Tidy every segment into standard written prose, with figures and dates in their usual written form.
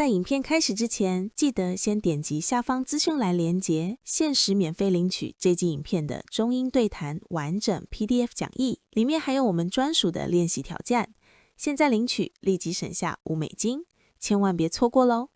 在影片开始之前，记得先点击下方资讯栏连结，限时免费领取这集影片的中英对谈完整 PDF 讲义，里面还有我们专属的练习挑战。现在领取，立即省下$5，千万别错过咯。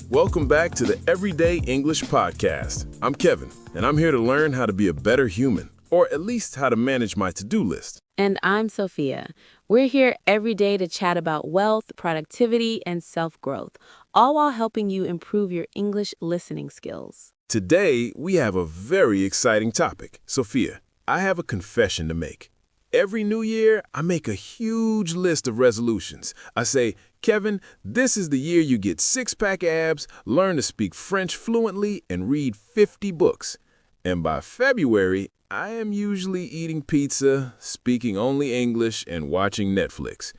Welcome back to the Everyday English Podcast. I'm Kevin, and I'm here to learn how to be a better human, or at least how to manage my to-do list. And I'm Sophia. We're here every day to chat about wealth, productivity, and self-growth, all while helping you improve your English listening skills. Today, we have a very exciting topic. Sophia, I have a confession to make. Every new year, I make a huge list of resolutions. I say, Kevin, this is the year you get six-pack abs, learn to speak French fluently, and read 50 books. And by February, I am usually eating pizza, speaking only English, and watching Netflix.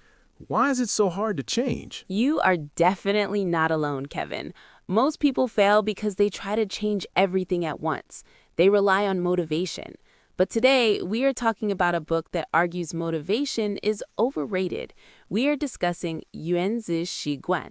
Why is it so hard to change? You are definitely not alone, Kevin. Most people fail because they try to change everything at once. They rely on motivation. But today, we are talking about a book that argues motivation is overrated. We are discussing 原子习惯,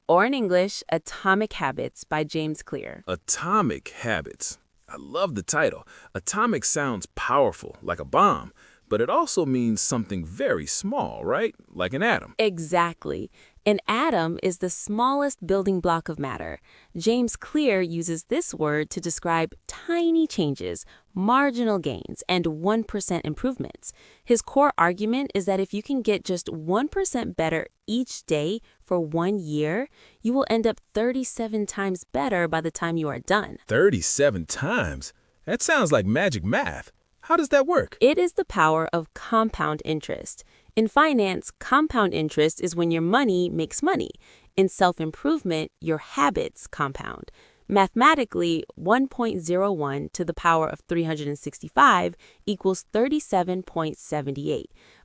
or in English, Atomic Habits by James Clear. Atomic Habits. I love the title. Atomic sounds powerful, like a bomb, but it also means something very small, right? Like an atom. Exactly. An atom is the smallest building block of matter. James Clear uses this word to describe tiny changes, marginal gains, and 1% improvements. His core argument is that if you can get just 1% better each day for 1 year, you will end up 37 times better by the time you are done. 37 times? That sounds like magic math. How does that work? It is the power of compound interest. In finance, compound interest is when your money makes money. In self-improvement, your habits compound. Mathematically, 1.01 to the power of 365 equals 37.78.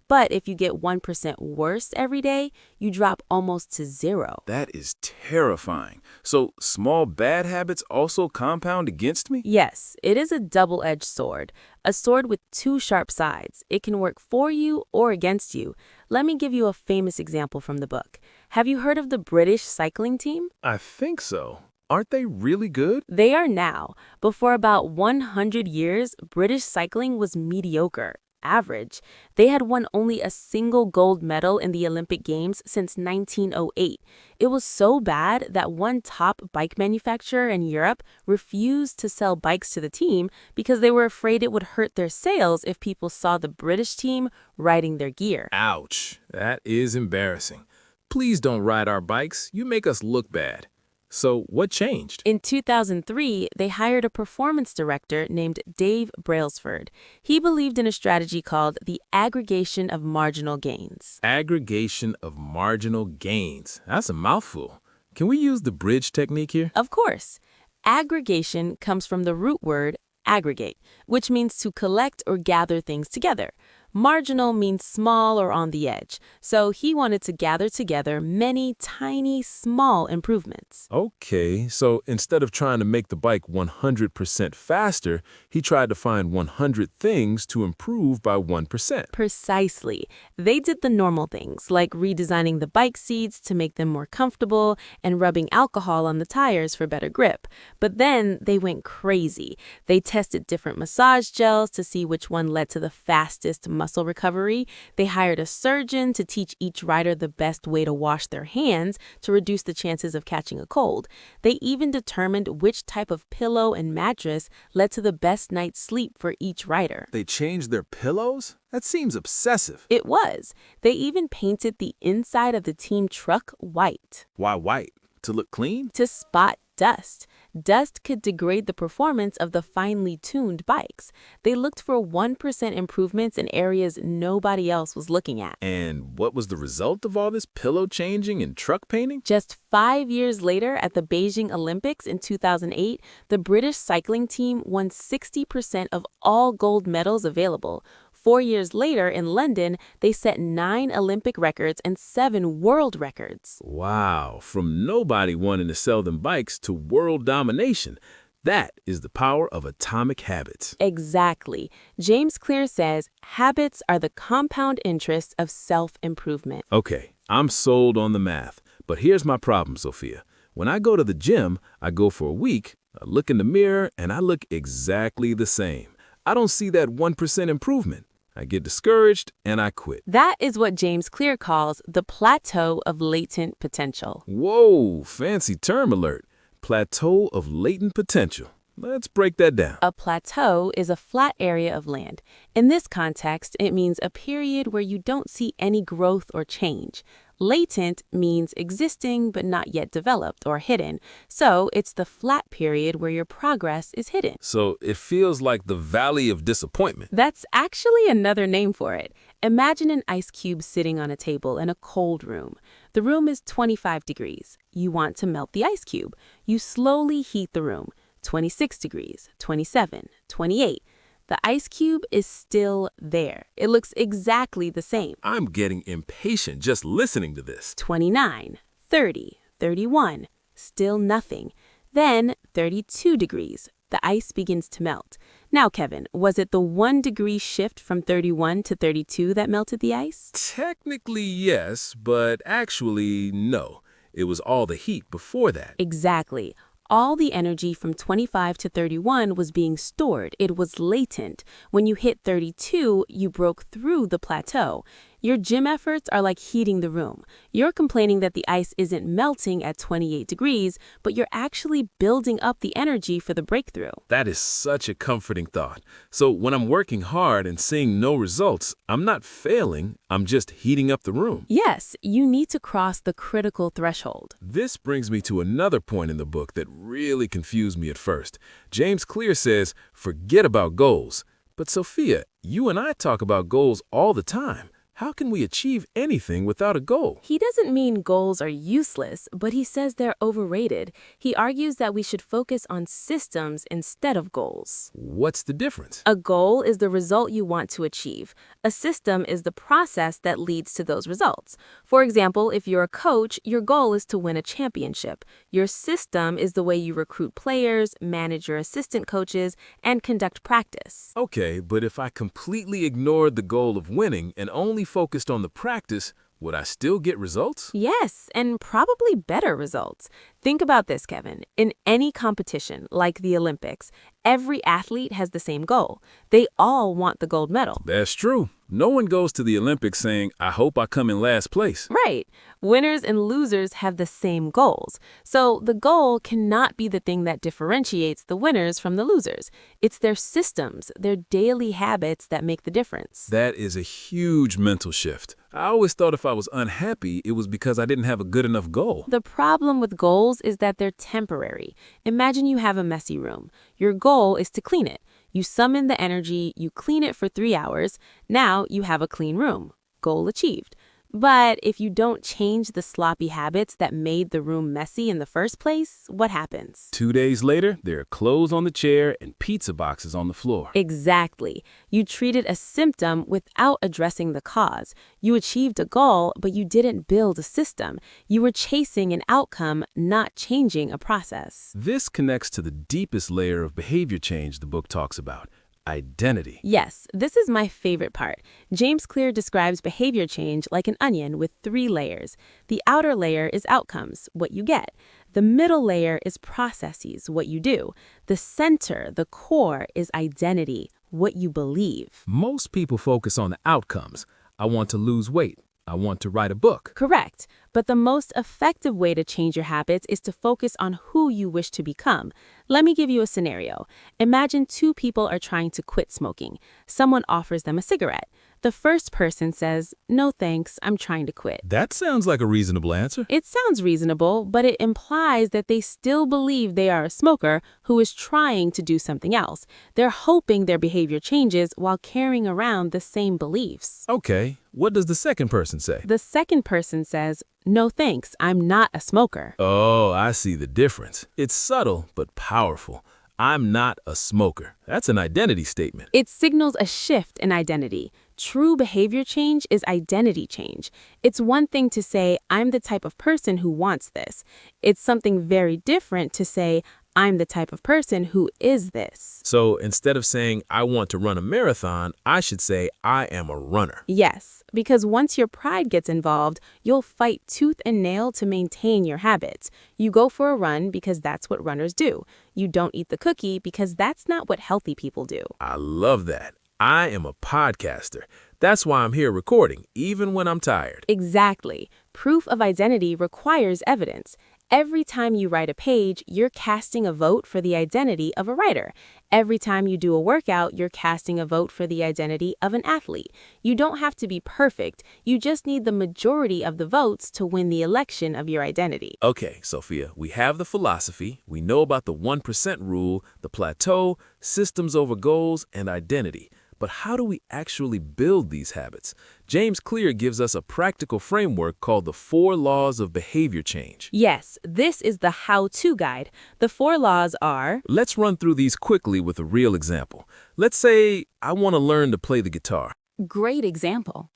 But if you get 1% worse every day, you drop almost to zero. That is terrifying. So small bad habits also compound against me? Yes, it is a double-edged sword. A sword with two sharp sides. It can work for you or against you. Let me give you a famous example from the book. Have you heard of the British cycling team? I think so. Aren't they really good? They are now. But for about 100 years, British cycling was mediocre. Average. They had won only a single gold medal in the Olympic Games since 1908. It was so bad that one top bike manufacturer in Europe refused to sell bikes to the team because they were afraid it would hurt their sales if people saw the British team riding their gear. Ouch. That is embarrassing. Please don't ride our bikes. You make us look bad. So what changed? In 2003, they hired a performance director named Dave Brailsford. He believed in a strategy called the aggregation of marginal gains. Aggregation of marginal gains. That's a mouthful. Can we use the bridge technique here? Of course. Aggregation comes from the root word aggregate, which means to collect or gather things together. Marginal means small or on the edge, so he wanted to gather together many tiny, small improvements. Okay, so instead of trying to make the bike 100% faster, he tried to find 100 things to improve by 1%. Precisely. They did the normal things, like redesigning the bike seats to make them more comfortable and rubbing alcohol on the tires for better grip. But then they went crazy. They tested different massage gels to see which one led to the fastest muscle recovery. They hired a surgeon to teach each rider the best way to wash their hands to reduce the chances of catching a cold. They even determined which type of pillow and mattress led to the best night's sleep for each rider. They changed their pillows? That seems obsessive. It was. They even painted the inside of the team truck white. Why white? To look clean? To spot dust. Dust could degrade the performance of the finely tuned bikes. They looked for 1% improvements in areas nobody else was looking at. And what was the result of all this pillow changing and truck painting? Just 5 years later, at the Beijing Olympics in 2008, the British cycling team won 60% of all gold medals available. 4 years later, in London, they set 9 Olympic records and 7 world records. Wow, from nobody wanting to sell them bikes to world domination. That is the power of atomic habits. Exactly. James Clear says habits are the compound interest of self-improvement. Okay, I'm sold on the math. But here's my problem, Sophia. When I go to the gym, I go for a week, I look in the mirror, and I look exactly the same. I don't see that 1% improvement. I get discouraged, and I quit. That is what James Clear calls the plateau of latent potential. Whoa, fancy term alert. Plateau of latent potential. Let's break that down. A plateau is a flat area of land. In this context, it means a period where you don't see any growth or change. Latent means existing but not yet developed or hidden. So it's the flat period where your progress is hidden. So it feels like the valley of disappointment. That's actually another name for it. Imagine an ice cube sitting on a table in a cold room. The room is 25 degrees. You want to melt the ice cube. You slowly heat the room. 26 degrees, 27, 28. The ice cube is still there. It looks exactly the same. I'm getting impatient just listening to this. 29, 30, 31. Still nothing. Then 32 degrees. The ice begins to melt. Now, Kevin, was it the 1 degree shift from 31 to 32 that melted the ice? Technically, yes, but actually, no. It was all the heat before that. Exactly. All the energy from 25 to 31 was being stored. It was latent. When you hit 32, you broke through the plateau. Your gym efforts are like heating the room. You're complaining that the ice isn't melting at 28 degrees, but you're actually building up the energy for the breakthrough. That is such a comforting thought. So when I'm working hard and seeing no results, I'm not failing, I'm just heating up the room. Yes, you need to cross the critical threshold. This brings me to another point in the book that really confused me at first. James Clear says, forget about goals. But Sophia, you and I talk about goals all the time. How can we achieve anything without a goal? He doesn't mean goals are useless, but he says they're overrated. He argues that we should focus on systems instead of goals. What's the difference? A goal is the result you want to achieve. A system is the process that leads to those results. For example, if you're a coach, your goal is to win a championship. Your system is the way you recruit players, manage your assistant coaches, and conduct practice. Okay, but if I completely ignored the goal of winning and only focused on the practice, would I still get results? Yes, and probably better results. Think about this, Kevin. In any competition, like the Olympics, every athlete has the same goal. They all want the gold medal. That's true. No one goes to the Olympics saying, I hope I come in last place. Right. Winners and losers have the same goals. So the goal cannot be the thing that differentiates the winners from the losers. It's their systems, their daily habits that make the difference. That is a huge mental shift. I always thought if I was unhappy, it was because I didn't have a good enough goal. The problem with goals is that they're temporary. Imagine you have a messy room. Your goal is to clean it. You summon the energy, you clean it for 3 hours. Now you have a clean room. Goal achieved. But if you don't change the sloppy habits that made the room messy in the first place, what happens? 2 days later, there are clothes on the chair and pizza boxes on the floor. Exactly. You treated a symptom without addressing the cause. You achieved a goal, but you didn't build a system. You were chasing an outcome, not changing a process. This connects to the deepest layer of behavior change the book talks about. Identity. Yes, this is my favorite part. James Clear describes behavior change like an onion with 3 layers. The outer layer is outcomes, what you get. The middle layer is processes, what you do. The center, the core, is identity, what you believe. Most people focus on the outcomes. I want to lose weight. I want to write a book. Correct. But the most effective way to change your habits is to focus on who you wish to become. Let me give you a scenario. Imagine 2 people are trying to quit smoking. Someone offers them a cigarette. The first person says, "No thanks, I'm trying to quit." That sounds like a reasonable answer. It sounds reasonable, but it implies that they still believe they are a smoker who is trying to do something else. They're hoping their behavior changes while carrying around the same beliefs. Okay, what does the second person say? The second person says, "No thanks, I'm not a smoker." Oh, I see the difference. It's subtle, but powerful. I'm not a smoker. That's an identity statement. It signals a shift in identity. True behavior change is identity change. It's one thing to say, "I'm the type of person who wants this." It's something very different to say, I'm the type of person who is this. So instead of saying, I want to run a marathon, I should say, I am a runner. Yes, because once your pride gets involved, you'll fight tooth and nail to maintain your habits. You go for a run because that's what runners do. You don't eat the cookie because that's not what healthy people do. I love that. I am a podcaster. That's why I'm here recording, even when I'm tired. Exactly. Proof of identity requires evidence. Every time you write a page, you're casting a vote for the identity of a writer. Every time you do a workout, you're casting a vote for the identity of an athlete. You don't have to be perfect. You just need the majority of the votes to win the election of your identity. Okay, Sophia, we have the philosophy, we know about the 1% rule, the plateau, systems over goals, and identity. But how do we actually build these habits? James Clear gives us a practical framework called the 4 Laws of Behavior Change. Yes, this is the how-to guide. The 4 laws are... Let's run through these quickly with a real example. Let's say I want to learn to play the guitar. Great example.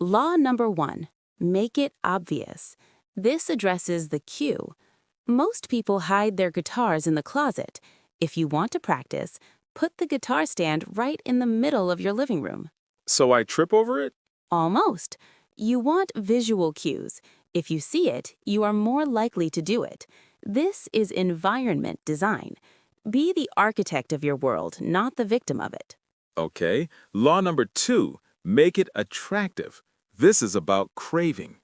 Law number 1, make it obvious. This addresses the cue. Most people hide their guitars in the closet. If you want to practice, put the guitar stand right in the middle of your living room. So I trip over it? Almost. You want visual cues. If you see it, you are more likely to do it. This is environment design. Be the architect of your world, not the victim of it. Okay. Law number 2, make it attractive. This is about craving.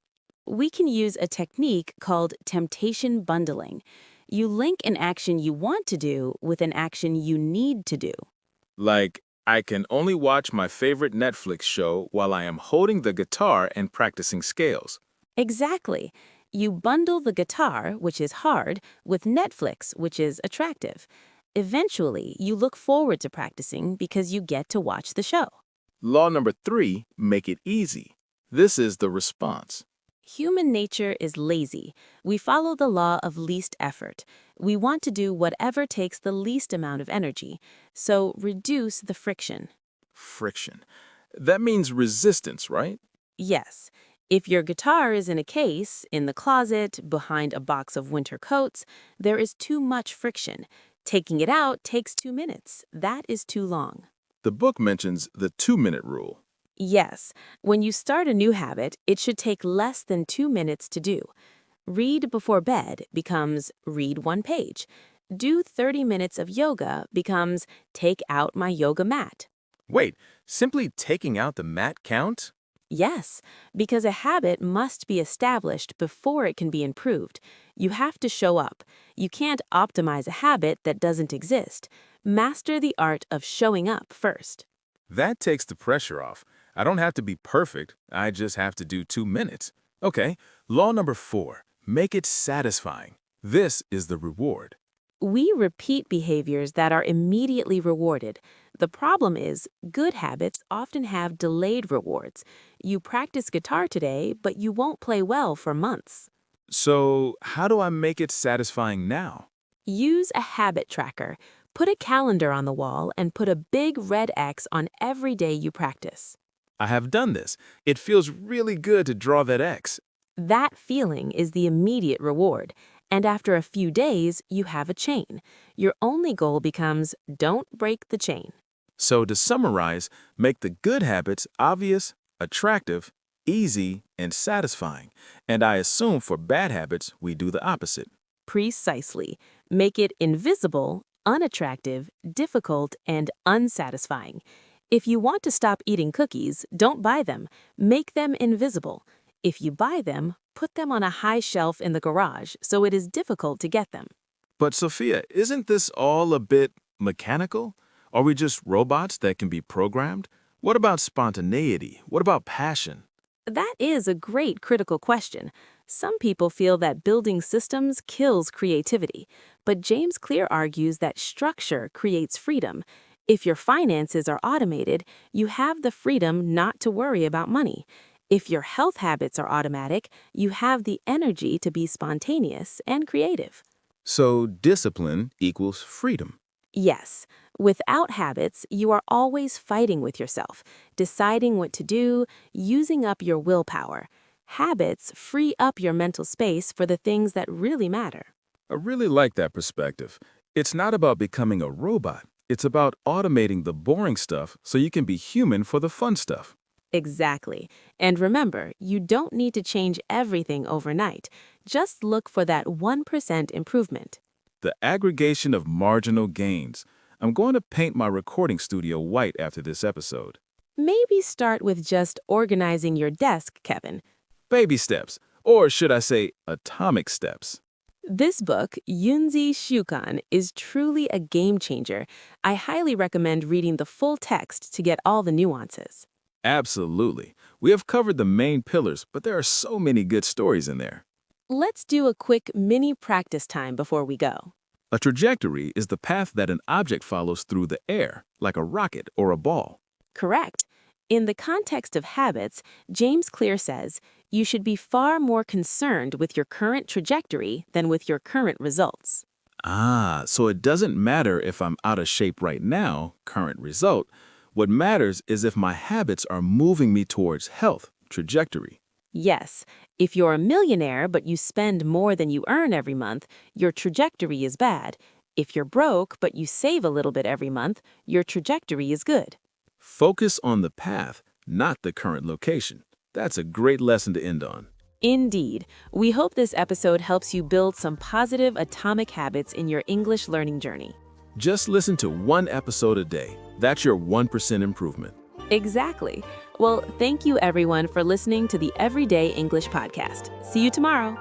We can use a technique called temptation bundling. You link an action you want to do with an action you need to do. Like, I can only watch my favorite Netflix show while I am holding the guitar and practicing scales. Exactly. You bundle the guitar, which is hard, with Netflix, which is attractive. Eventually, you look forward to practicing because you get to watch the show. Law number 3, make it easy. This is the response. Human nature is lazy. We follow the law of least effort. We want to do whatever takes the least amount of energy. So reduce the friction. Friction. That means resistance, right? Yes. If your guitar is in a case, in the closet, behind a box of winter coats, there is too much friction. Taking it out takes 2 minutes. That is too long. The book mentions the 2-minute rule. Yes, when you start a new habit, it should take less than 2 minutes to do. Read before bed becomes read 1 page. Do 30 minutes of yoga becomes take out my yoga mat. Wait, simply taking out the mat count? Yes, because a habit must be established before it can be improved. You have to show up. You can't optimize a habit that doesn't exist. Master the art of showing up first. That takes the pressure off. I don't have to be perfect. I just have to do 2 minutes. Okay, law number 4, make it satisfying. This is the reward. We repeat behaviors that are immediately rewarded. The problem is, good habits often have delayed rewards. You practice guitar today, but you won't play well for months. So, how do I make it satisfying now? Use a habit tracker. Put a calendar on the wall and put a big red X on every day you practice. I have done this. It feels really good to draw that X. That feeling is the immediate reward. And after a few days, you have a chain. Your only goal becomes don't break the chain. So to summarize, make the good habits obvious, attractive, easy, and satisfying. And I assume for bad habits, we do the opposite. Precisely. Make it invisible, unattractive, difficult, and unsatisfying. If you want to stop eating cookies, don't buy them. Make them invisible. If you buy them, put them on a high shelf in the garage so it is difficult to get them. But Sophia, isn't this all a bit mechanical? Are we just robots that can be programmed? What about spontaneity? What about passion? That is a great critical question. Some people feel that building systems kills creativity, but James Clear argues that structure creates freedom. If your finances are automated, you have the freedom not to worry about money. If your health habits are automatic, you have the energy to be spontaneous and creative. So discipline equals freedom. Yes. Without habits, you are always fighting with yourself, deciding what to do, using up your willpower. Habits free up your mental space for the things that really matter. I really like that perspective. It's not about becoming a robot. It's about automating the boring stuff so you can be human for the fun stuff. Exactly. And remember, you don't need to change everything overnight. Just look for that 1% improvement. The aggregation of marginal gains. I'm going to paint my recording studio white after this episode. Maybe start with just organizing your desk, Kevin. Baby steps, or should I say atomic steps. This book,原子習慣, is truly a game changer. I highly recommend reading the full text to get all the nuances. Absolutely. We have covered the main pillars, but there are so many good stories in there. Let's do a quick mini practice time before we go. A trajectory is the path that an object follows through the air, like a rocket or a ball. Correct. In the context of habits, James Clear says, you should be far more concerned with your current trajectory than with your current results. So it doesn't matter if I'm out of shape right now, current result. What matters is if my habits are moving me towards health, trajectory. Yes, if you're a millionaire but you spend more than you earn every month, your trajectory is bad. If you're broke but you save a little bit every month, your trajectory is good. Focus on the path, not the current location. That's a great lesson to end on. Indeed. We hope this episode helps you build some positive atomic habits in your English learning journey. Just listen to one episode a day. That's your 1% improvement. Exactly. Well, thank you everyone for listening to the Everyday English Podcast. See you tomorrow.